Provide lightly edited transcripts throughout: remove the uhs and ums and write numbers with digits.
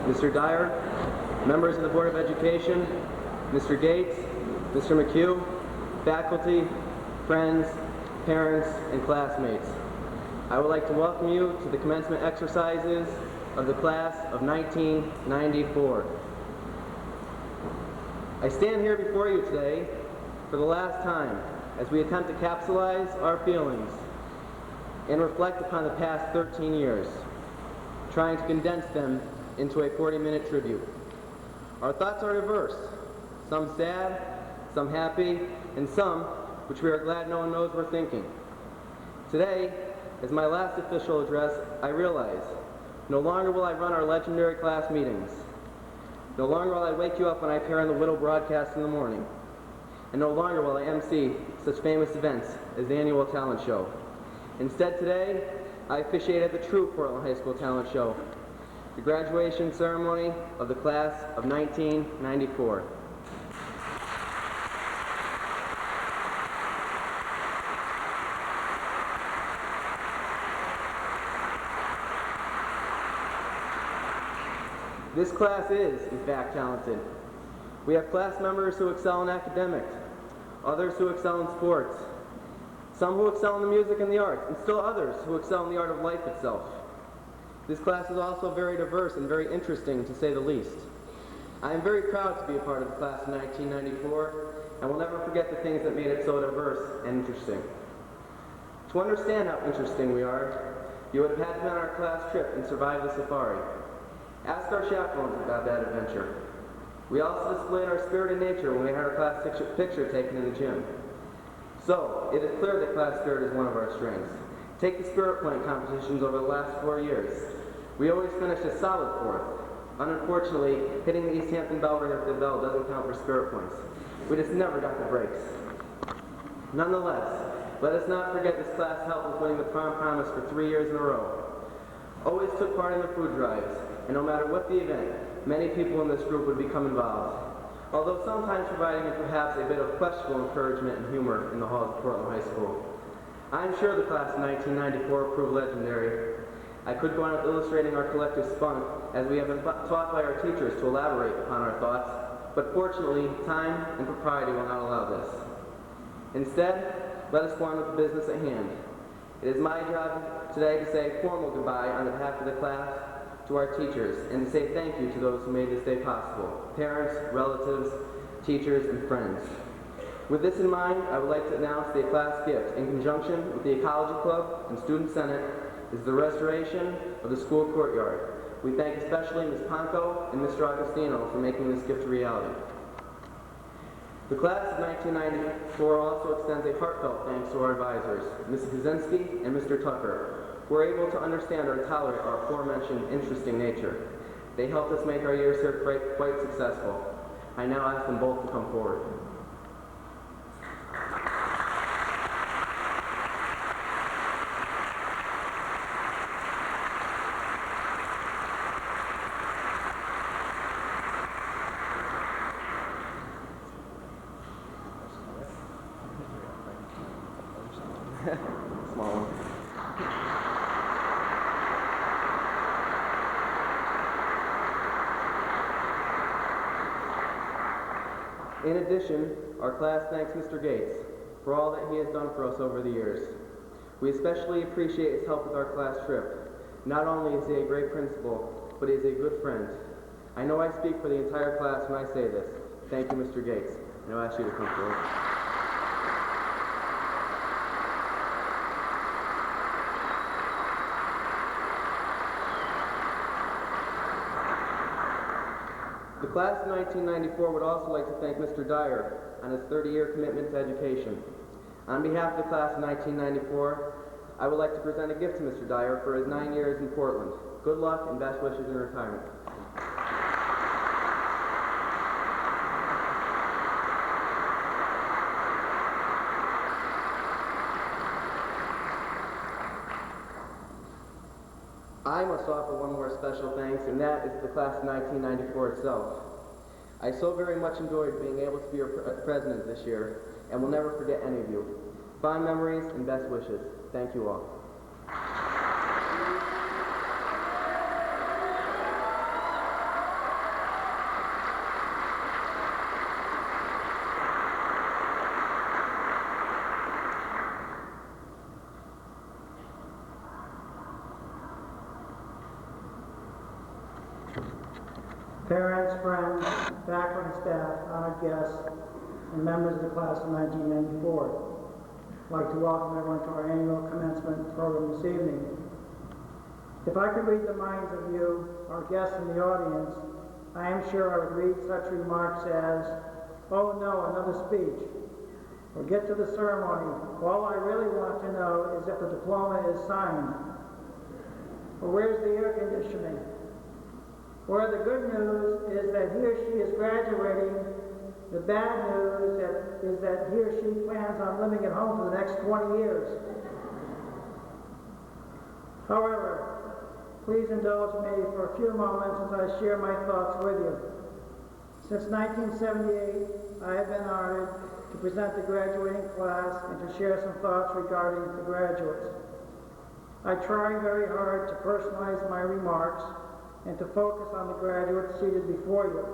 Mr. Dyer, members of the Board of Education, Mr. Gates, Mr. McHugh, faculty, friends, parents, and classmates. I would like to welcome you to the commencement exercises of the class of 1994. I stand here before you today for the last time as we attempt to capsulize our feelings and reflect upon the past 13 years, trying to condense them into a 40-minute tribute. Our thoughts are diverse, some sad, some happy, and some which we are glad no one knows we're thinking. Today, as my last official address, I realize no longer will I run our legendary class meetings. No longer will I wake you up when I appear on the Widow broadcast in the morning. And no longer will I MC such famous events as the annual talent show. Instead today, I officiated the true Portland High School talent show, the graduation ceremony of the class of 1994. This class is, in fact, talented. We have class members who excel in academics, others who excel in sports, some who excel in the music and the arts, and still others who excel in the art of life itself. This class is also very diverse and very interesting, to say the least. I am very proud to be a part of the class of 1994, and will never forget the things that made it so diverse and interesting. To understand how interesting we are, you would have had to be on our class trip and survive the safari. Ask our chaperones about that adventure. We also displayed our spirit in nature when we had our class picture taken in the gym. So, it is clear that class spirit is one of our strengths. Take the spirit point competitions over the last 4 years. We always finished a solid fourth. Unfortunately, hitting the East Hampton bell ring at the bell doesn't count for spirit points. We just never got the breaks. Nonetheless, let us not forget this class helped with winning the prom promise for 3 years in a row. Always took part in the food drives, and no matter what the event, many people in this group would become involved, although sometimes providing me perhaps a bit of questionable encouragement and humor in the halls of Portland High School. I'm sure the class of 1994 proved legendary. I could go on with illustrating our collective spunk, as we have been taught by our teachers to elaborate upon our thoughts, but fortunately, time and propriety will not allow this. Instead, let us go on with the business at hand. It is my job today to say a formal goodbye on behalf of the class to our teachers, and to say thank you to those who made this day possible: parents, relatives, teachers, and friends. With this in mind, I would like to announce the class gift in conjunction with the Ecology Club and Student Senate is the restoration of the school courtyard. We thank especially Ms. Ponko and Mr. Agostino for making this gift a reality. The class of 1994 also extends a heartfelt thanks to our advisors, Mrs. Kaczynski and Mr. Tucker, who were able to understand or tolerate our aforementioned interesting nature. They helped us make our years here quite successful. I now ask them both to come forward. Small one. In addition, our class thanks Mr. Gates for all that he has done for us over the years. We especially appreciate his help with our class trip. Not only is he a great principal, but he is a good friend. I know I speak for the entire class when I say this. Thank you, Mr. Gates, and I'll ask you to come forward. The class of 1994 would also like to thank Mr. Dyer on his 30-year commitment to education. On behalf of the class of 1994, I would like to present a gift to Mr. Dyer for his 9 years in Portland. Good luck and best wishes in retirement. I must offer one more special thanks, and that is to the class of 1994 itself. I so very much enjoyed being able to be your president this year, and will never forget any of you. Fond memories and best wishes. Thank you all. parents, friends, faculty, staff, honored guests, and members of the class of 1994. I'd like to welcome everyone to our annual commencement program this evening. If I could read the minds of you, our guests in the audience, I am sure I would read such remarks as, "Oh no, another speech," or "Get to the ceremony. All I really want to know is if the diploma is signed," or "Where's the air conditioning?" Or the good news is that he or she is graduating. The bad news is that he or she plans on living at home for the next 20 years. However, please indulge me for a few moments as I share my thoughts with you. Since 1978, I have been honored to present the graduating class and to share some thoughts regarding the graduates. I try very hard to personalize my remarks and to focus on the graduates seated before you.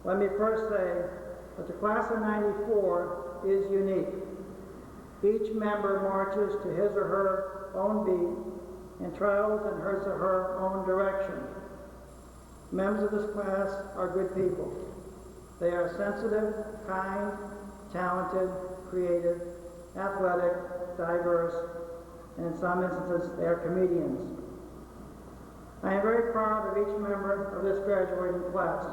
Let me first say that the class of 94 is unique. Each member marches to his or her own beat and travels in his or her own direction. Members of this class are good people. They are sensitive, kind, talented, creative, athletic, diverse, and in some instances, they are comedians. I am very proud of each member of this graduating class,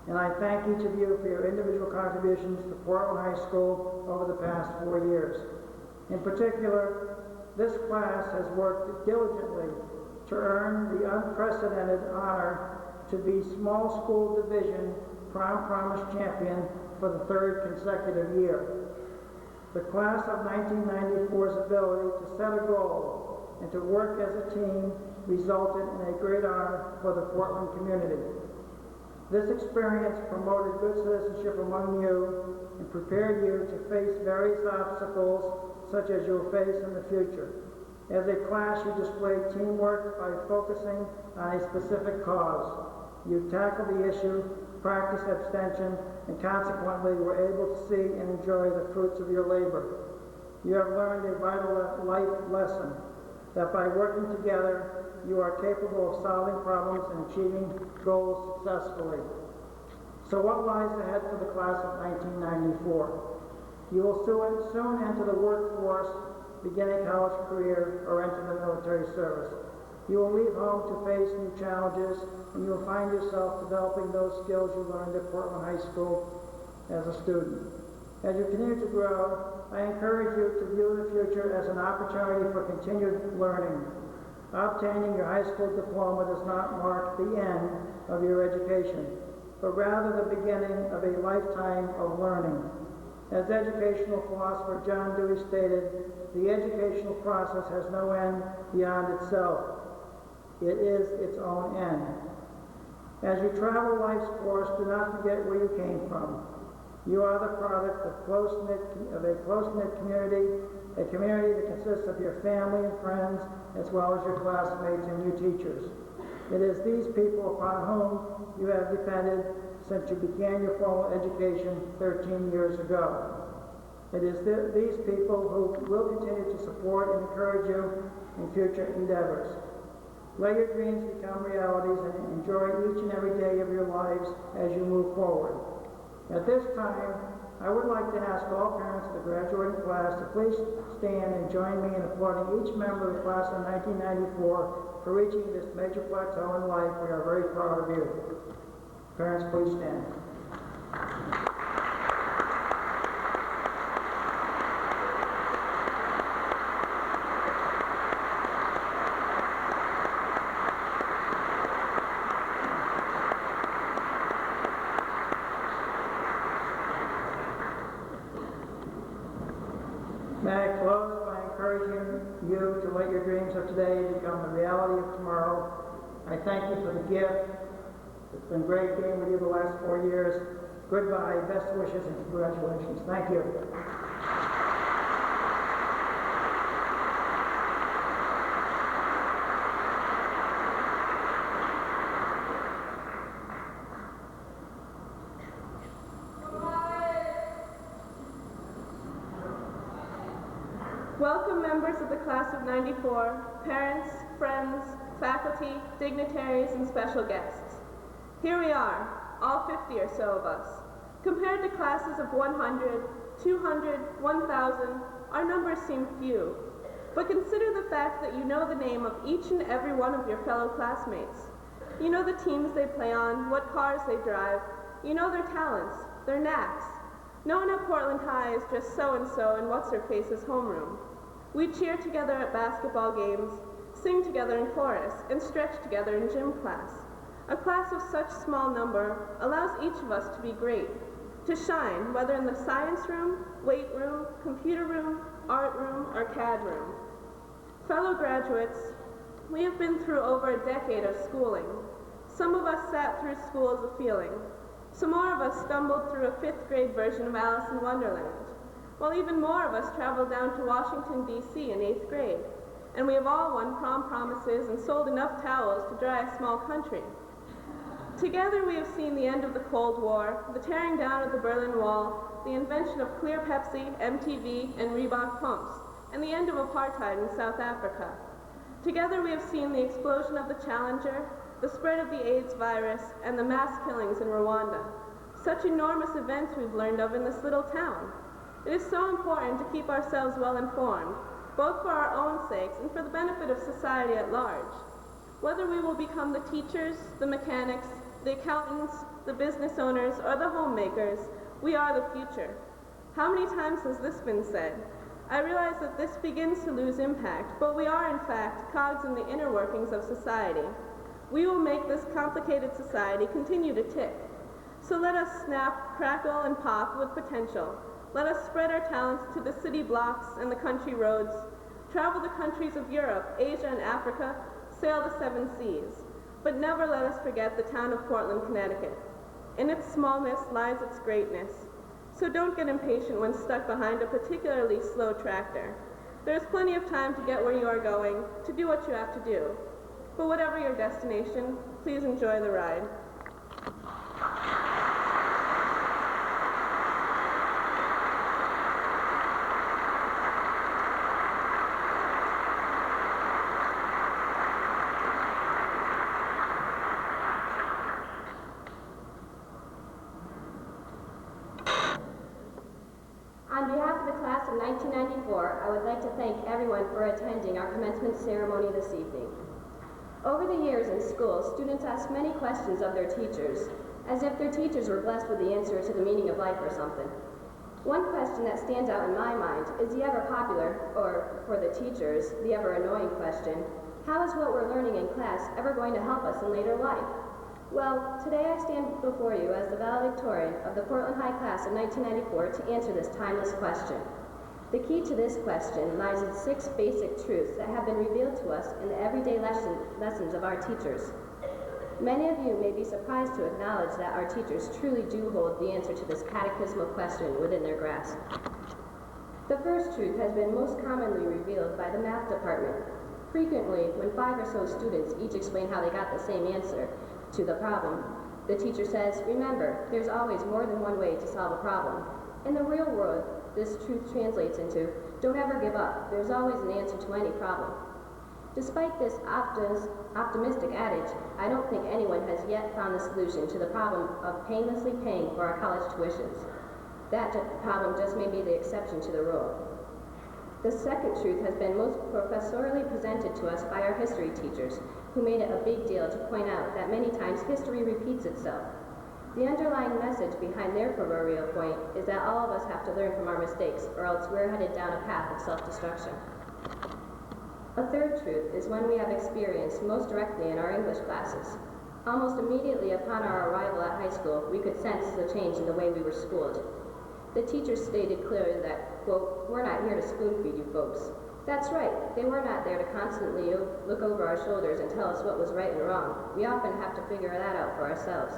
and I thank each of you for your individual contributions to Portland High School over the past 4 years. In particular, this class has worked diligently to earn the unprecedented honor to be Small School Division Prom Promise Champion for the 3rd consecutive year. The class of 1994's ability to set a goal and to work as a team resulted in a great honor for the Portland community. This experience promoted good citizenship among you and prepared you to face various obstacles such as you'll face in the future. As a class, you displayed teamwork by focusing on a specific cause. You tackled the issue, practiced abstention, and consequently were able to see and enjoy the fruits of your labor. You have learned a vital life lesson that by working together, you are capable of solving problems and achieving goals successfully. So what lies ahead for the class of 1994? You will soon enter the workforce, begin a college career, or enter the military service. You will leave home to face new challenges, and you will find yourself developing those skills you learned at Portland High School as a student. As you continue to grow, I encourage you to view the future as an opportunity for continued learning. Obtaining your high school diploma does not mark the end of your education, but rather the beginning of a lifetime of learning. As educational philosopher John Dewey stated, the educational process has no end beyond itself. It is its own end. As you travel life's course, do not forget where you came from. You are the product of a close-knit community, a community that consists of your family and friends, as well as your classmates and your teachers. It is these people upon whom you have depended since you began your formal education 13 years ago. It is these people who will continue to support and encourage you in future endeavors. Let your dreams become realities and enjoy each and every day of your lives as you move forward. At this time, I would like to ask all parents of the graduating class to please stand and join me in applauding each member of the class of 1994 for reaching this major plateau in life. We are very proud of you. Parents, please stand. May I close by encouraging you to let your dreams of today become the reality of tomorrow. I thank you for the gift. It's been great being with you the last 4 years. Goodbye, best wishes, and congratulations. Thank you. Welcome members of the class of 94, parents, friends, faculty, dignitaries, and special guests. Here we are, all 50 or so of us. Compared to classes of 100, 200, 1,000, our numbers seem few. But consider the fact that you know the name of each and every one of your fellow classmates. You know the teams they play on, what cars they drive. You know their talents, their knacks. No one at Portland High is just so-and-so in what's-her-face's homeroom. We cheer together at basketball games, sing together in chorus, and stretch together in gym class. A class of such small number allows each of us to be great, to shine, whether in the science room, weight room, computer room, art room, or CAD room. Fellow graduates, we have been through over a decade of schooling. Some of us sat through school as a feeling. Some more of us stumbled through a 5th grade version of Alice in Wonderland, while even more of us traveled down to Washington, D.C. in 8th grade. And we have all won prom promises and sold enough towels to dry a small country. Together we have seen the end of the Cold War, the tearing down of the Berlin Wall, the invention of Clear Pepsi, MTV, and Reebok pumps, and the end of apartheid in South Africa. Together we have seen the explosion of the Challenger, the spread of the AIDS virus, and the mass killings in Rwanda. Such enormous events we've learned of in this little town. It is so important to keep ourselves well informed, both for our own sakes and for the benefit of society at large. Whether we will become the teachers, the mechanics, the accountants, the business owners, or the homemakers, we are the future. How many times has this been said? I realize that this begins to lose impact, but we are in fact cogs in the inner workings of society. We will make this complicated society continue to tick. So let us snap, crackle, and pop with potential. Let us spread our talents to the city blocks and the country roads, travel the countries of Europe, Asia, and Africa, sail the 7 seas. But never let us forget the town of Portland, Connecticut. In its smallness lies its greatness. So don't get impatient when stuck behind a particularly slow tractor. There is plenty of time to get where you are going, to do what you have to do. But whatever your destination, please enjoy the ride. On behalf of the class of 1994, I would like to thank everyone for attending our commencement ceremony this evening. Over the years in school, students ask many questions of their teachers, as if their teachers were blessed with the answer to the meaning of life or something. One question that stands out in my mind is the ever popular, or for the teachers, the ever annoying question, how is what we're learning in class ever going to help us in later life? Well, today I stand before you as the valedictorian of the Portland High class of 1994 to answer this timeless question. The key to this question lies in 6 basic truths that have been revealed to us in the everyday lessons of our teachers. Many of you may be surprised to acknowledge that our teachers truly do hold the answer to this catechismal question within their grasp. The first truth has been most commonly revealed by the math department. Frequently, when 5 or so students each explain how they got the same answer to the problem, the teacher says, remember, there's always more than one way to solve a problem. In the real world, this truth translates into, don't ever give up, there's always an answer to any problem. Despite this optimistic adage, I don't think anyone has yet found the solution to the problem of painlessly paying for our college tuitions. That problem just may be the exception to the rule. The second truth has been most professorially presented to us by our history teachers, who made it a big deal to point out that many times history repeats itself. The underlying message behind their proverbial point is that all of us have to learn from our mistakes, or else we're headed down a path of self-destruction. A third truth is one we have experienced most directly in our English classes. Almost immediately upon our arrival at high school, we could sense the change in the way we were schooled. The teachers stated clearly that, quote, we're not here to spoon-feed you folks. That's right, they were not there to constantly look over our shoulders and tell us what was right and wrong. We often have to figure that out for ourselves.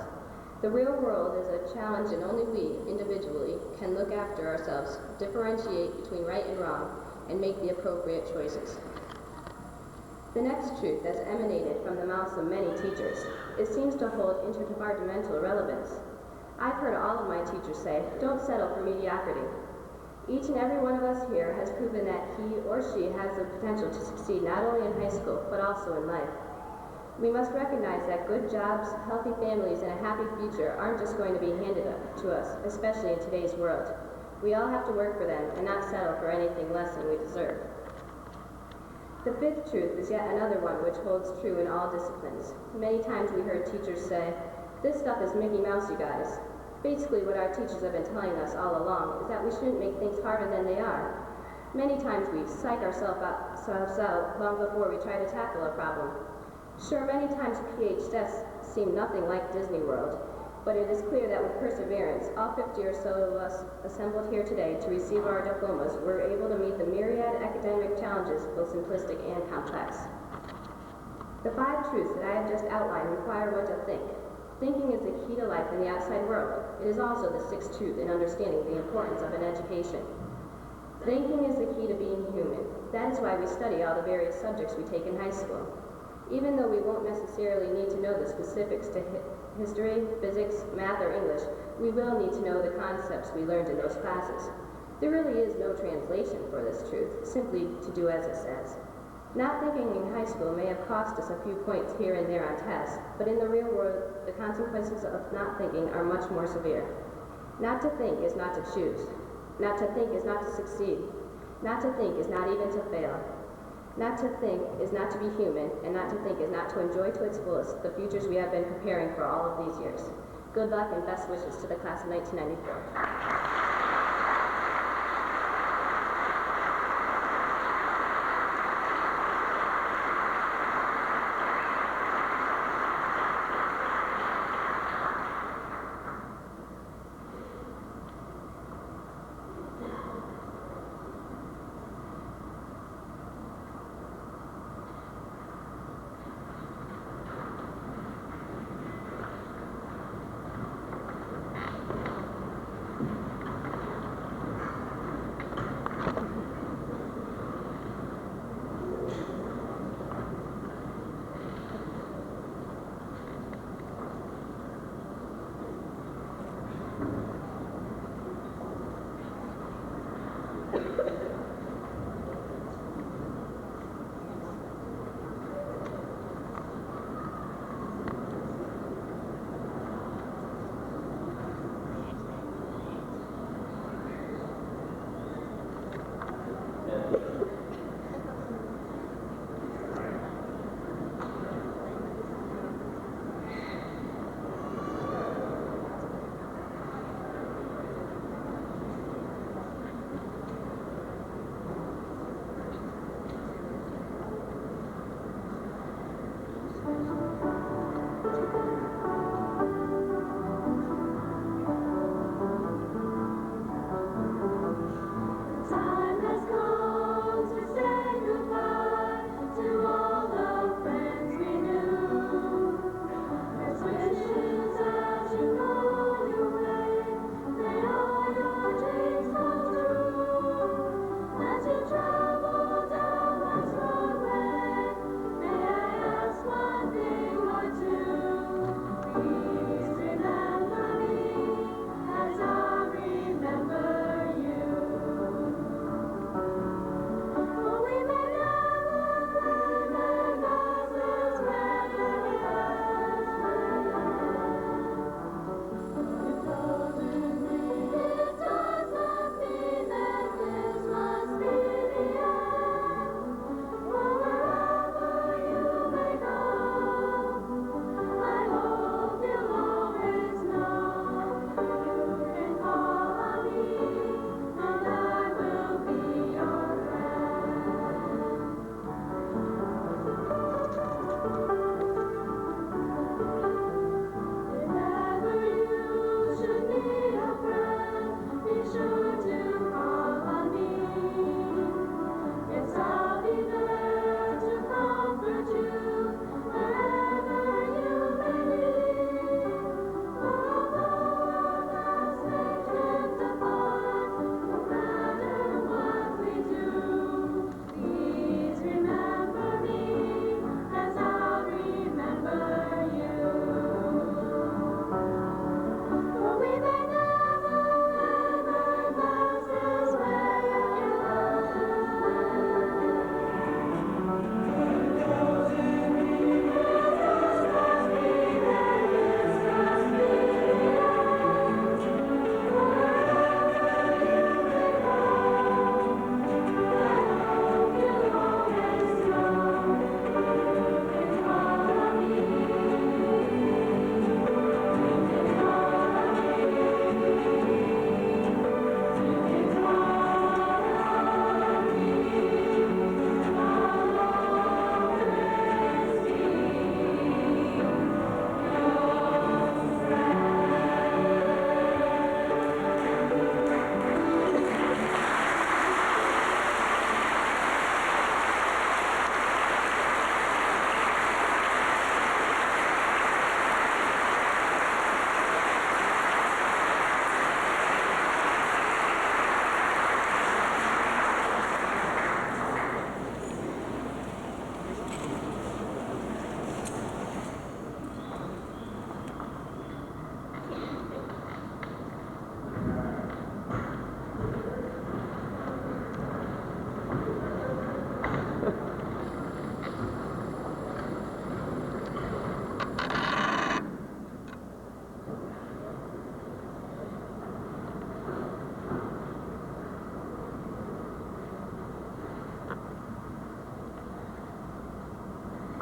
The real world is a challenge, and only we, individually, can look after ourselves, differentiate between right and wrong, and make the appropriate choices. The next truth that's emanated from the mouths of many teachers, it seems to hold interdepartmental relevance. I've heard all of my teachers say, don't settle for mediocrity. Each and every one of us here has proven that he or she has the potential to succeed not only in high school, but also in life. We must recognize that good jobs, healthy families, and a happy future aren't just going to be handed to us, especially in today's world. We all have to work for them and not settle for anything less than we deserve. The fifth truth is yet another one which holds true in all disciplines. Many times we heard teachers say, "This stuff is Mickey Mouse, you guys." Basically, what our teachers have been telling us all along is that we shouldn't make things harder than they are. Many times we psych ourselves out long before we try to tackle a problem. Sure, many times PH tests seem nothing like Disney World, but it is clear that with perseverance, all 50 or so of us assembled here today to receive our diplomas were able to meet the myriad academic challenges, both simplistic and complex. The 5 truths that I have just outlined require one to think. Thinking is the key to life in the outside world. It is also the 6th truth in understanding the importance of an education. Thinking is the key to being human. That is why we study all the various subjects we take in high school. Even though we won't necessarily need to know the specifics to history, physics, math, or English, we will need to know the concepts we learned in those classes. There really is no translation for this truth, simply to do as it says. Not thinking in high school may have cost us a few points here and there on tests, but in the real world, the consequences of not thinking are much more severe. Not to think is not to choose. Not to think is not to succeed. Not to think is not even to fail. Not to think is not to be human, and not to think is not to enjoy to its fullest the futures we have been preparing for all of these years. Good luck and best wishes to the class of 1994.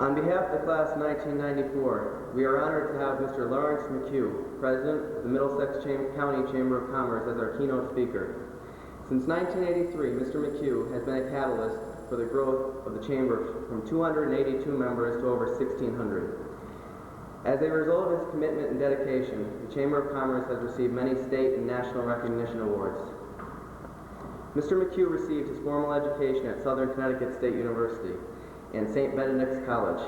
On behalf of the class of 1994, we are honored to have Mr. Lawrence McHugh, President of the Middlesex County Chamber of Commerce, as our keynote speaker. Since 1983, Mr. McHugh has been a catalyst for the growth of the Chamber from 282 members to over 1,600. As a result of his commitment and dedication, the Chamber of Commerce has received many state and national recognition awards. Mr. McHugh received his formal education at Southern Connecticut State University and St. Benedict's College.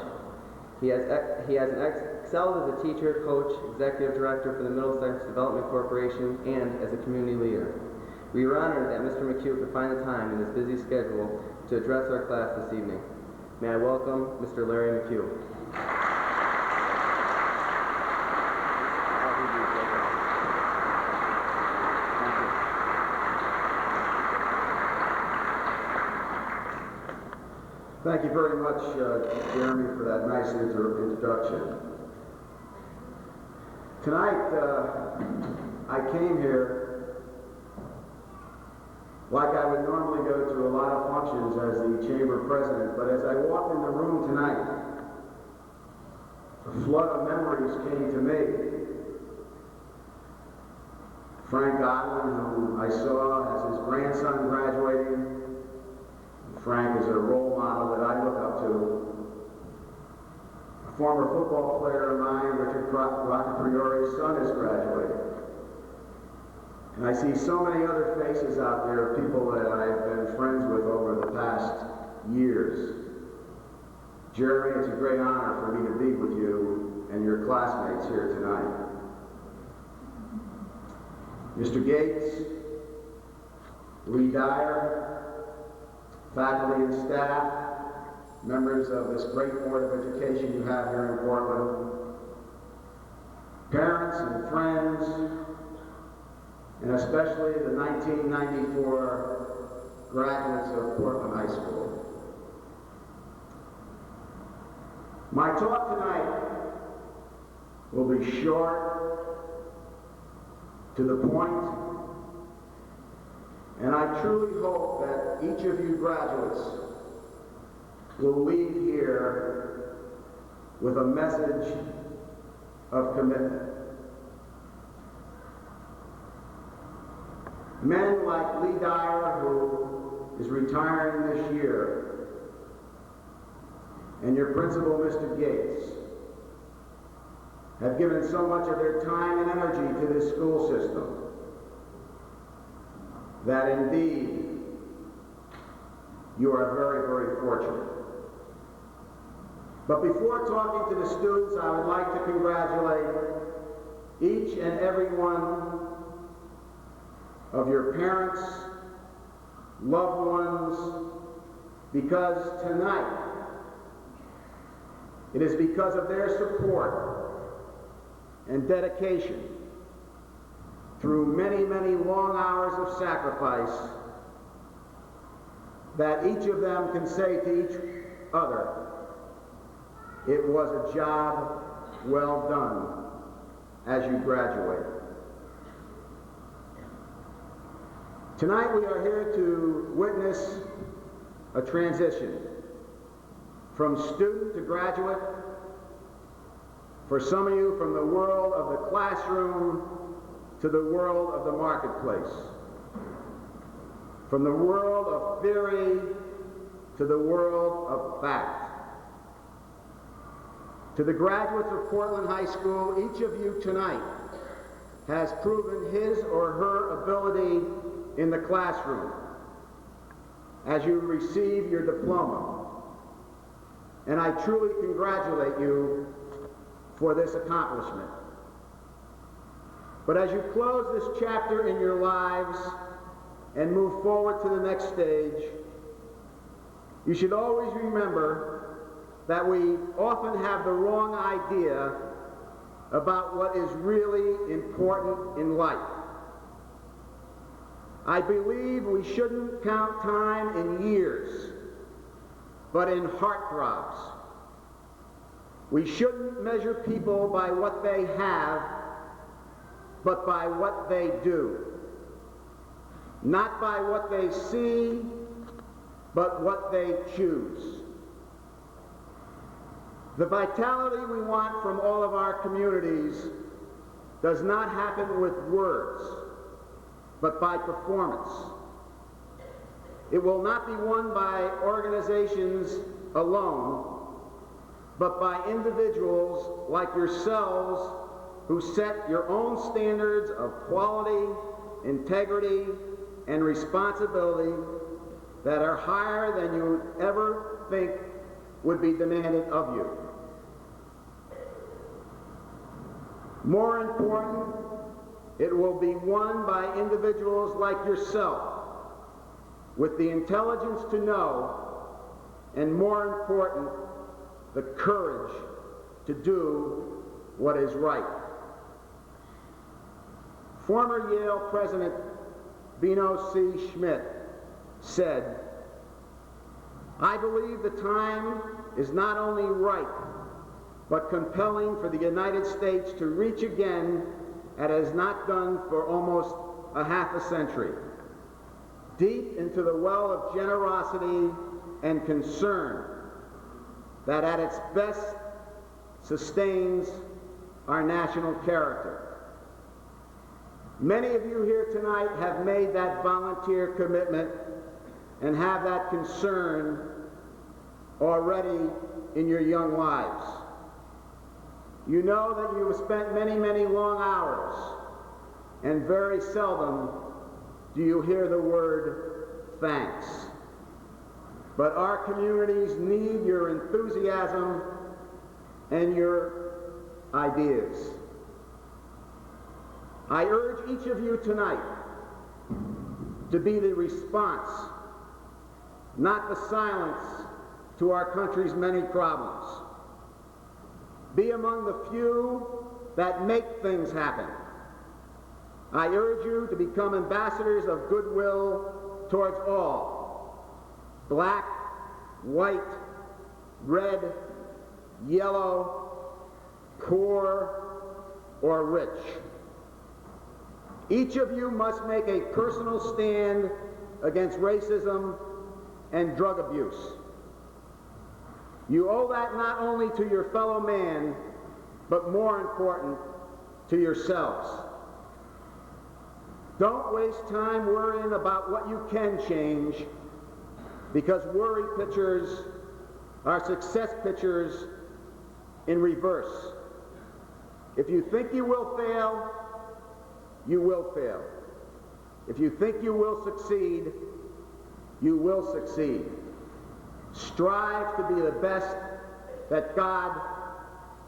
He has excelled as a teacher, coach, executive director for the Middlesex Development Corporation, and as a community leader. We are honored that Mr. McHugh could find the time in his busy schedule to address our class this evening. May I welcome Mr. Larry McHugh. Thank you very much, Jeremy, for that nice introduction. Tonight, I came here like I would normally go to a lot of functions as the chamber president, but as I walked in the room tonight, a flood of memories came to me. Frank Godwin, whom I saw as his grandson graduating. Frank is a role model that I look up to. A former football player of mine, Richard Roccapriore's son, is graduating. And I see so many other faces out there of people that I've been friends with over the past years. Jeremy, it's a great honor for me to be with you and your classmates here tonight. Mr. Gates, Lee Dyer, faculty and staff, members of this great Board of Education you have here in Portland, parents and friends, and especially the 1994 graduates of Portland High School. My talk tonight will be short, to the point, and I truly hope that each of you graduates will leave here with a message of commitment. Men like Lee Dyer, who is retiring this year, and your principal, Mr. Gates, have given so much of their time and energy to this school system that indeed you are very, very fortunate. But before talking to the students, I would like to congratulate each and every one of your parents, loved ones, because tonight it is because of their support and dedication through many, many long hours of sacrifice that each of them can say to each other, it was a job well done as you graduate. Tonight we are here to witness a transition from student to graduate, for some of you from the world of the classroom to the world of the marketplace, from the world of theory to the world of fact. To the graduates of Portland High School, each of you tonight has proven his or her ability in the classroom as you receive your diploma. And I truly congratulate you for this accomplishment. But as you close this chapter in your lives and move forward to the next stage, you should always remember that we often have the wrong idea about what is really important in life. I believe we shouldn't count time in years, but in heartthrobs. We shouldn't measure people by what they have, but by what they do. Not by what they see, but what they choose. The vitality we want from all of our communities does not happen with words, but by performance. It will not be won by organizations alone, but by individuals like yourselves who set your own standards of quality, integrity, and responsibility that are higher than you would ever think would be demanded of you. More important, it will be won by individuals like yourself with the intelligence to know, and more important, the courage to do what is right. Former Yale President Bino C. Schmidt said, "I believe the time is not only right, but compelling for the United States to reach again as it has not done for almost a half a century, deep into the well of generosity and concern that at its best sustains our national character." Many of you here tonight have made that volunteer commitment and have that concern already in your young lives. You know that you have spent many, many long hours, and very seldom do you hear the word thanks. But our communities need your enthusiasm and your ideas. I urge each of you tonight to be the response, not the silence, to our country's many problems. Be among the few that make things happen. I urge you to become ambassadors of goodwill towards all, black, white, red, yellow, poor, or rich. Each of you must make a personal stand against racism and drug abuse. You owe that not only to your fellow man, but more important, to yourselves. Don't waste time worrying about what you can change, because worry pictures are success pictures in reverse. If you think you will fail, you will fail. If you think you will succeed, you will succeed. Strive to be the best that God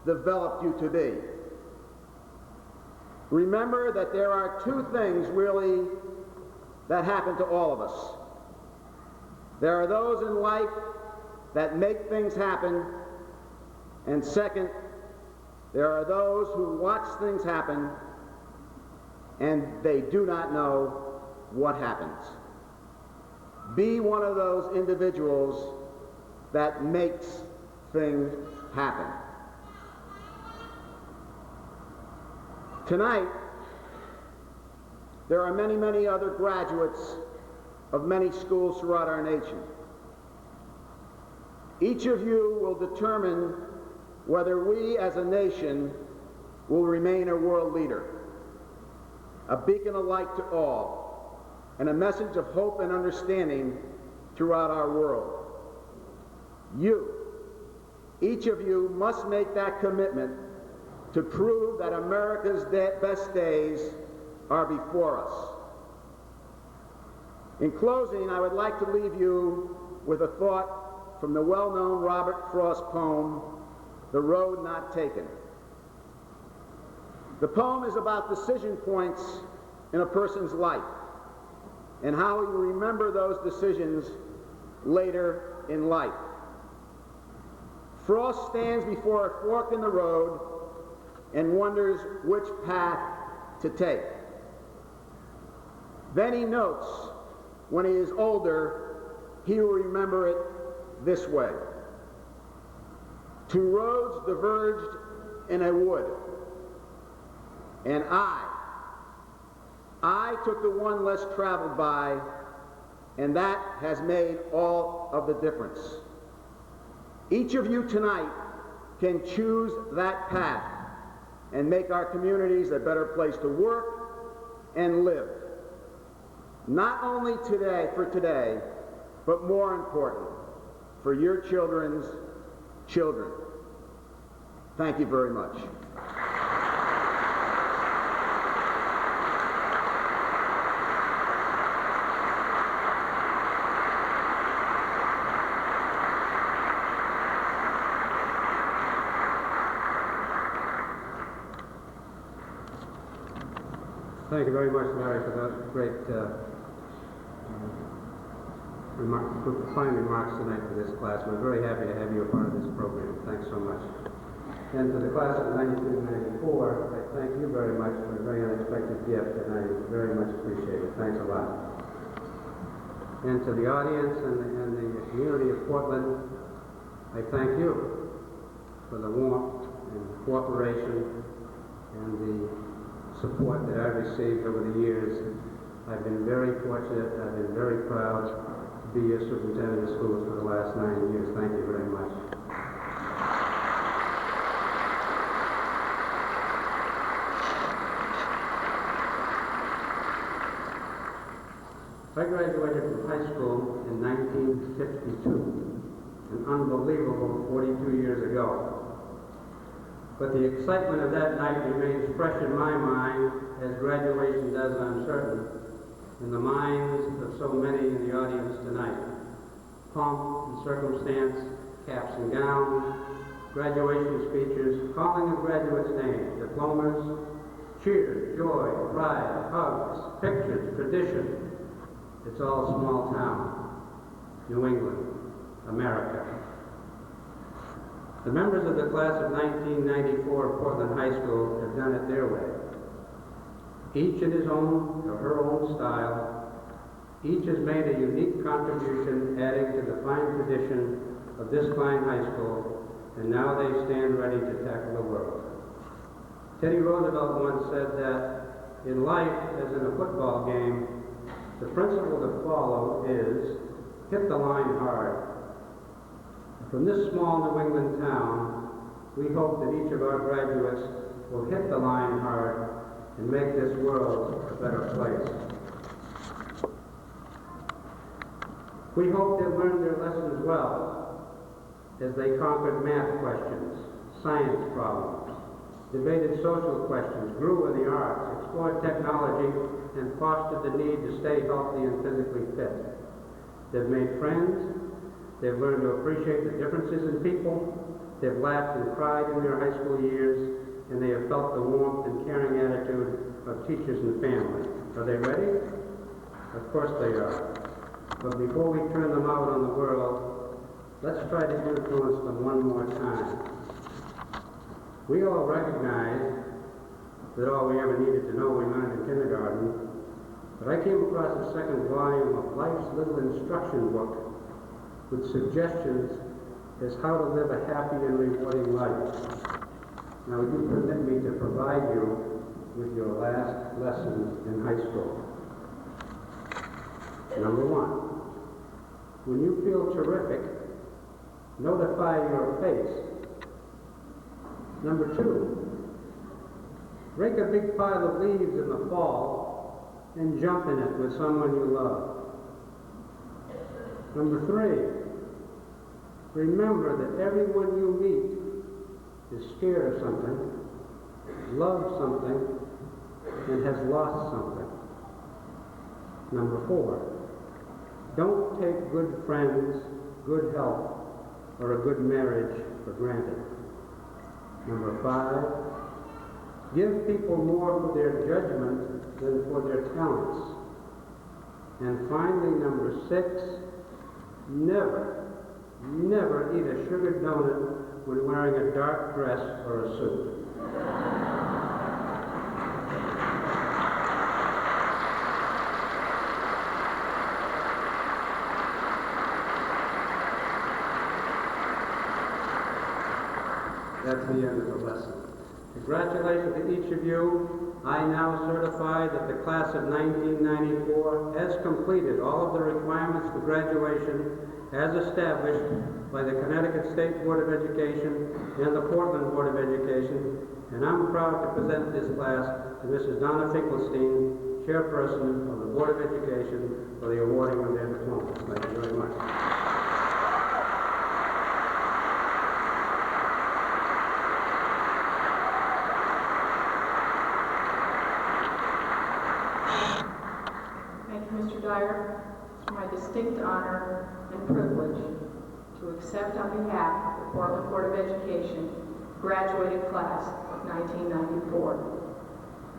developed you to be. Remember that there are two things really that happen to all of us. There are those in life that make things happen, and second, there are those who watch things happen and they do not know what happens. Be one of those individuals that makes things happen. Tonight, there are many, many other graduates of many schools throughout our nation. Each of you will determine whether we as a nation will remain a world leader, a beacon of light to all, and a message of hope and understanding throughout our world. You, each of you, must make that commitment to prove that America's best days are before us. In closing, I would like to leave you with a thought from the well-known Robert Frost poem, "The Road Not Taken." The poem is about decision points in a person's life and how we remember those decisions later in life. Frost stands before a fork in the road and wonders which path to take. Then he notes, when he is older, he will remember it this way. Two roads diverged in a wood, and I took the one less traveled by, and that has made all of the difference. Each of you tonight can choose that path and make our communities a better place to work and live. Not only today, but more important, for your children's children. Thank you very much. Thank you very much, Larry, for those great fine remarks tonight for this class. We're very happy to have you a part of this program. Thanks so much. And to the class of 1994, I thank you very much for a very unexpected gift, and I very much appreciate it. Thanks a lot. And to the audience and the community of Portland, I thank you for the warmth and cooperation and the support that I've received over the years. I've been very fortunate. I've been very proud to be your superintendent of schools for the last 9 years. Thank you very much. I graduated from high school in 1952, an unbelievable 42 years ago. But the excitement of that night remains fresh in my mind, as graduation does, I'm certain, in the minds of so many in the audience tonight. Pomp and circumstance, caps and gowns, graduation speeches, calling of graduates' names, diplomas, cheers, joy, pride, hugs, pictures, tradition. It's all small town, New England, America. The members of the class of 1994 of Portland High School have done it their way. Each in his own or her own style, each has made a unique contribution, adding to the fine tradition of this fine high school, and now they stand ready to tackle the world. Teddy Roosevelt once said that in life, as in a football game, the principle to follow is hit the line hard. From this small New England town, we hope that each of our graduates will hit the line hard and make this world a better place. We hope they'll learn their lessons well as they conquered math questions, science problems, debated social questions, grew in the arts, explored technology, and fostered the need to stay healthy and physically fit. They've made friends. They've learned to appreciate the differences in people. They've laughed and cried in their high school years, and they have felt the warmth and caring attitude of teachers and family. Are they ready? Of course they are. But before we turn them out on the world, let's try to influence them one more time. We all recognize that all we ever needed to know we learned in kindergarten, but I came across the second volume of Life's Little Instruction Book with suggestions as how to live a happy and rewarding life. Now, would you permit me to provide you with your last lessons in high school? Number 1, when you feel terrific, notify your face. Number 2, rake a big pile of leaves in the fall and jump in it with someone you love. Number 3, remember that everyone you meet is scared of something, loves something, and has lost something. Number 4, don't take good friends, good health, or a good marriage for granted. Number 5, give people more for their judgment than for their talents. And finally, number 6, never eat a sugared donut when wearing a dark dress or a suit. That's the end of the lesson. Congratulations to each of you. I now certify that the class of 1994 has completed all of the requirements for graduation as established by the Connecticut State Board of Education and the Portland Board of Education, and I'm proud to present this class to Mrs. Donna Finkelstein, Chairperson of the Board of Education, for the awarding of their diplomas. Thank you very much. Thank you, Mr. Dyer. It's my distinct honor and privilege to accept on behalf of the Portland Board of Education graduating class of 1994.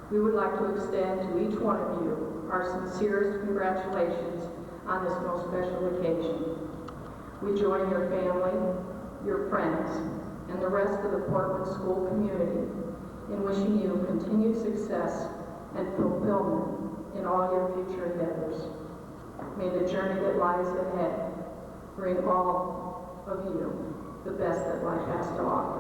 We would like to extend to each one of you our sincerest congratulations on this most special occasion. We join your family, your friends, and the rest of the Portland school community in wishing you continued success and fulfillment in all your future endeavors. May the journey that lies ahead bring all of you the best that life has to offer.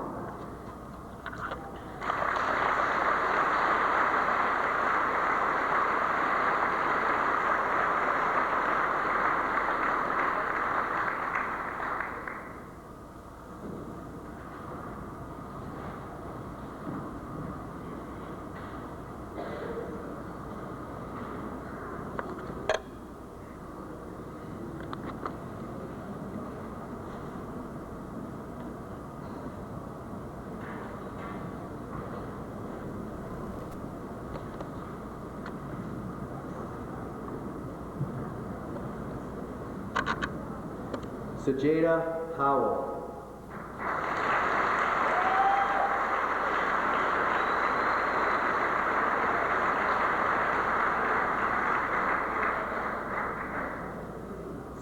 Sajeda Howell.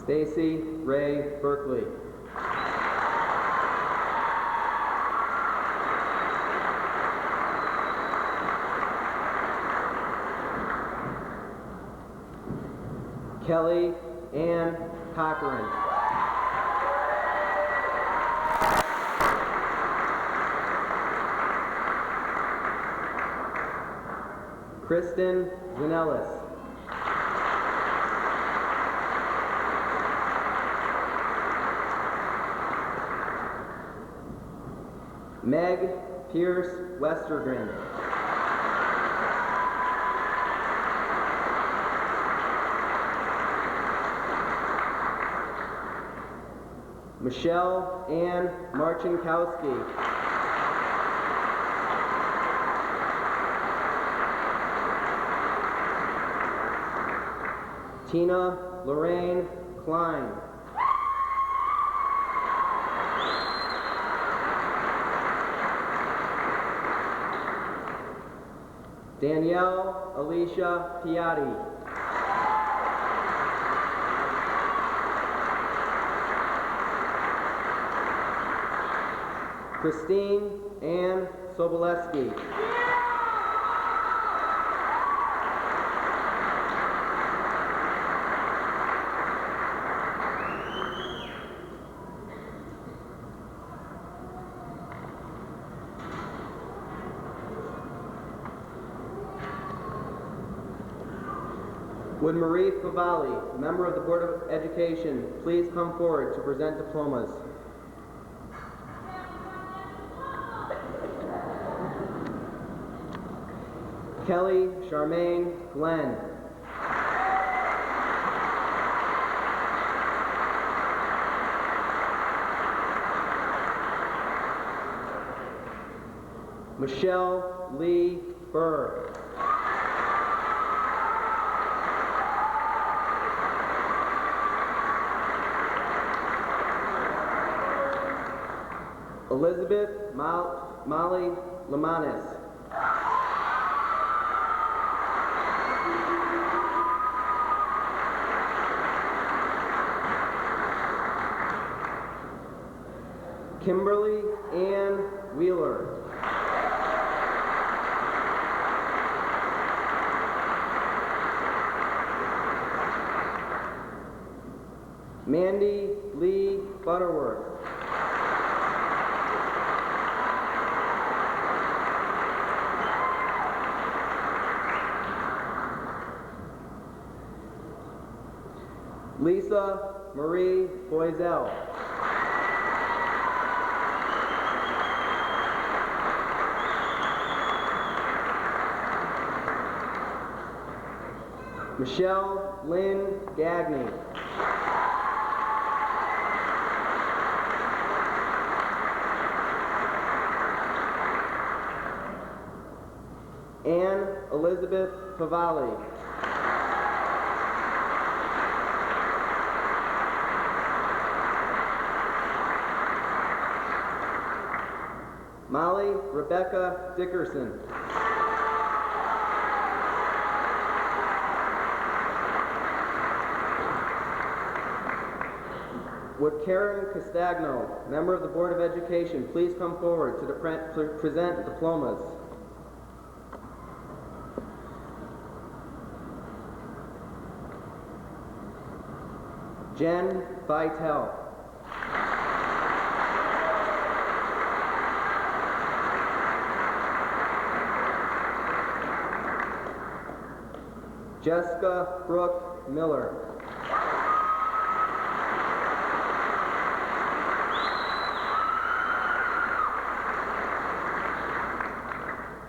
Stacy Ray Berkeley. Kelly Ann Cochran. Kristen Zanellis. Meg Pierce Westergren. Michelle Ann Marchinkowski. Tina Lorraine Klein. Danielle Alicia Piatti. Christine Ann Soboleski. Would Marie Favali, member of the Board of Education, please come forward to present diplomas? Kelly Charmaine Glenn. Michelle Lee Burr. Elizabeth Molly Lamanis. Kimberly Ann Wheeler. Mandy Lee Butterworth. Lisa Marie Boisel. Michelle Lynn Gagney. Anne Elizabeth Favali. Molly Rebecca Dickerson. Would Karen Castagno, member of the Board of Education, please come forward to present diplomas? Jen Vitale. Jessica Brooke Miller.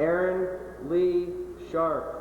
Erin Lee Sharp.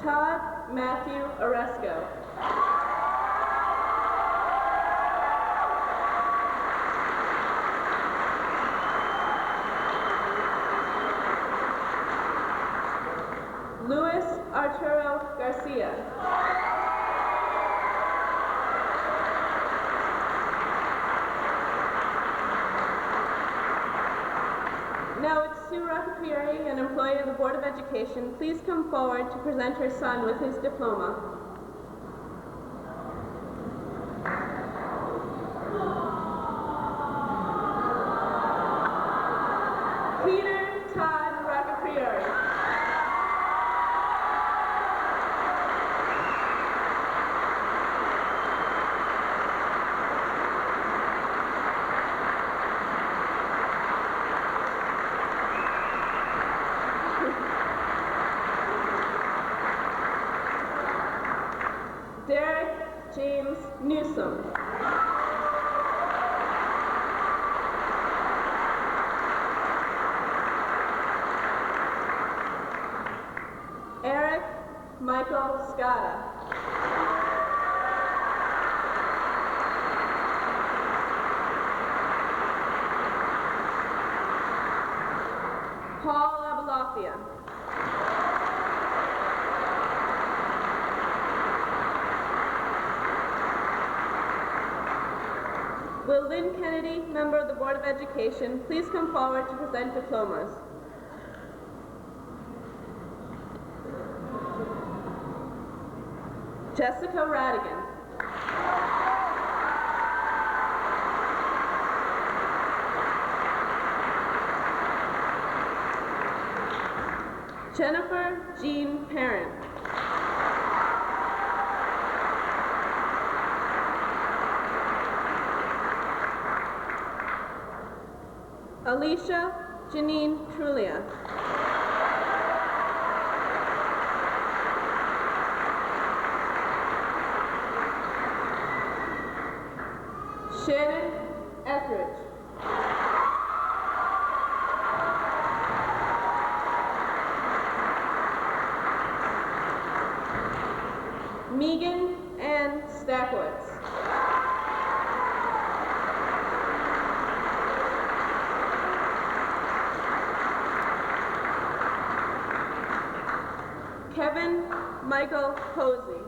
Todd Matthew Oresco. Luis Arturo Garcia. Now it's Sue Rockapieri, an employee of the Board of Education. Please come forward to present her son with his diploma. Peter Todd Rockapieri. Derek James Newsom. Eric Michael Scotta. Paul Abalafia. Will Lynn Kennedy, member of the Board of Education, please come forward to present diplomas? Jessica Radigan. Jennifer Jean Parent. Alicia Janine Trulia. Shannon Etheridge. Megan Ann Stackowitz. Kevin Michael Posey.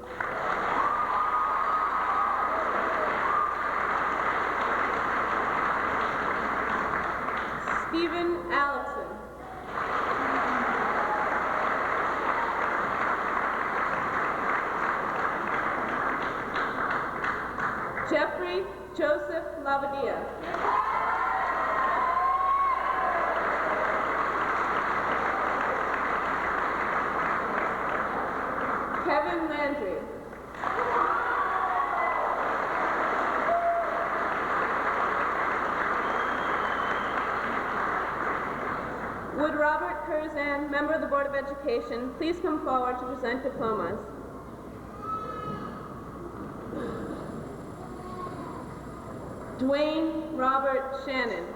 Stephen Allison. Jeffrey Joseph Lavadia. Kevin Landry. Would Robert Curzan, member of the Board of Education, please come forward to present diplomas? Dwayne Robert Shannon.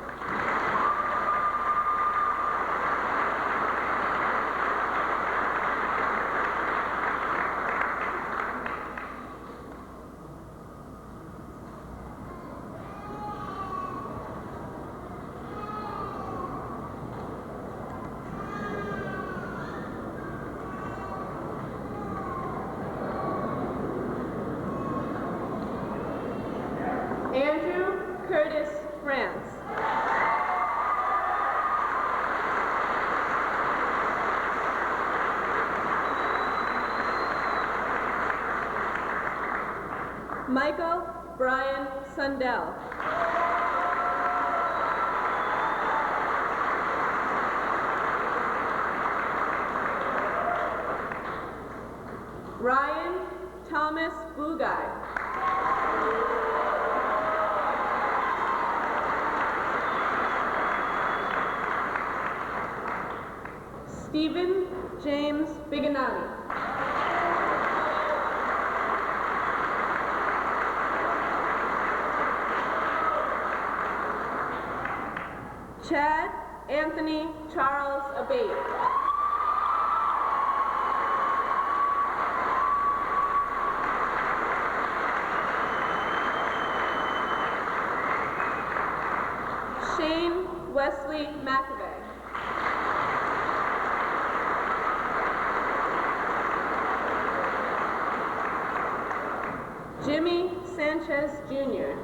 Andrew Curtis France. Michael Brian Sundell. Ryan Thomas Bugай. Stephen James Biganati. Chad Anthony Charles Abate. Shane Wesley McAvey. Jimmy Sanchez Jr.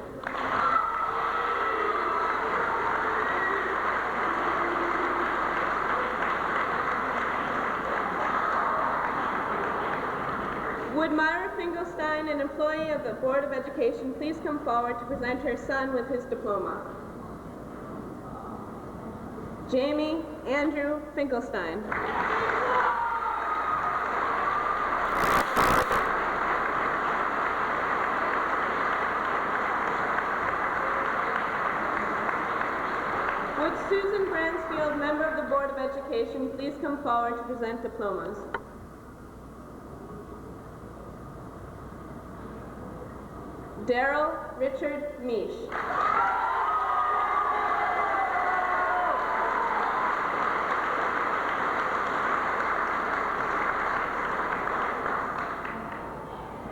Would Myra Finkelstein, an employee of the Board of Education, please come forward to present her son with his diploma? Jamie Andrew Finkelstein. Would Susan Bransfield, member of the Board of Education, please come forward to present diplomas? Daryl Richard Meesh.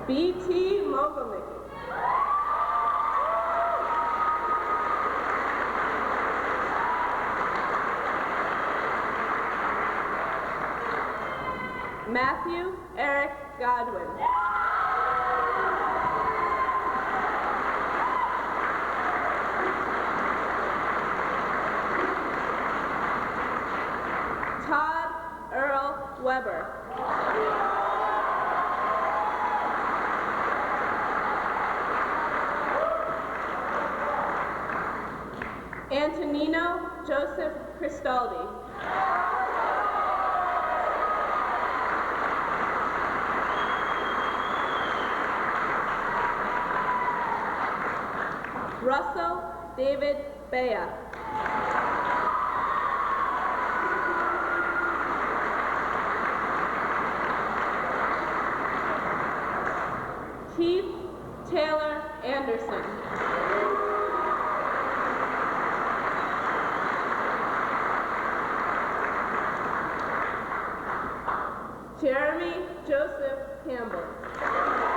B.T. Mogilnicki. Matthew Eric Godwin. Todd Earl Weber. Antonino Joseph Cristaldi. Russell David Bea. Keith Taylor Anderson. Jeremy Joseph Campbell.